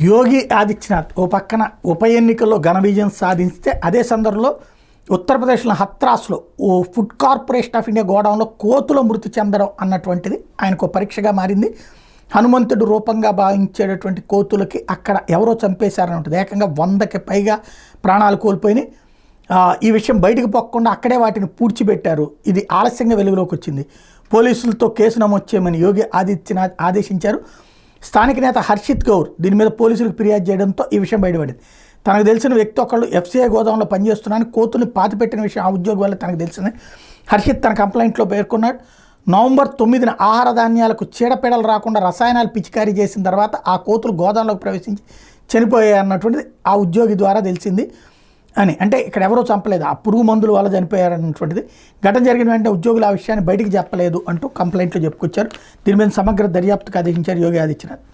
యోగి ఆదిత్యనాథ్ ఓ పక్కన ఉప ఎన్నికల్లో ఘన విజయం సాధిస్తే అదే సందర్భంలో ఉత్తరప్రదేశ్లో హత్రాస్లో ఓ ఫుడ్ కార్పొరేషన్ ఆఫ్ ఇండియా గోడౌన్లో కోతుల మృతి చెందడం అన్నటువంటిది ఆయనకు పరీక్షగా మారింది. హనుమంతుడు రూపంగా భావించేటటువంటి కోతులకి అక్కడ ఎవరో చంపేశారని ఉంటుంది. ఏకంగా 100కి పైగా ప్రాణాలు కోల్పోయినాయి. ఈ విషయం బయటకు పోకుండా అక్కడే వాటిని పూడ్చిపెట్టారు. ఇది ఆలస్యంగా వెలుగులోకి వచ్చింది. పోలీసులతో కేసు నమోదు చేయమని యోగి ఆదిత్యనాథ్ ఆదేశించారు. స్థానిక నేత హర్షిత్ గౌర్ దీని మీద పోలీసులకు ఫిర్యాదు చేయడంతో ఈ విషయం బయటపడింది. తనకు తెలిసిన వ్యక్తి ఒకళ్ళు ఎఫ్సీఐ గోదాంలో పనిచేస్తున్నారని కోతుల్ని పాతిపెట్టిన విషయం ఆ ఉద్యోగి వల్ల తనకు తెలిసింది. హర్షిత్ తన కంప్లైంట్లో పేర్కొన్నాడు. నవంబర్ 9న ఆహార ధాన్యాలకు చీడపీడలు రాకుండా రసాయనాలు పిచికారీ చేసిన తర్వాత ఆ కోతులు గోదాంలోకి ప్రవేశించి చనిపోయాయి అన్నటువంటిది ఆ ఉద్యోగి ద్వారా తెలిసింది అని. అంటే ఇక్కడ ఎవరో చంపలేదు, ఆ పురుగు మందుల వల్ల చనిపోయారన్నటువంటిది. ఘటన జరిగిన వెంటనే ఉద్యోగులు ఆ విషయాన్ని బయటికి చెప్పలేదు అంటూ కంప్లైంట్లో చెప్పుకొచ్చారు. దీని మీద సమగ్ర దర్యాప్తుకు ఆదేశించారు యోగి ఆదిత్యనాథ్.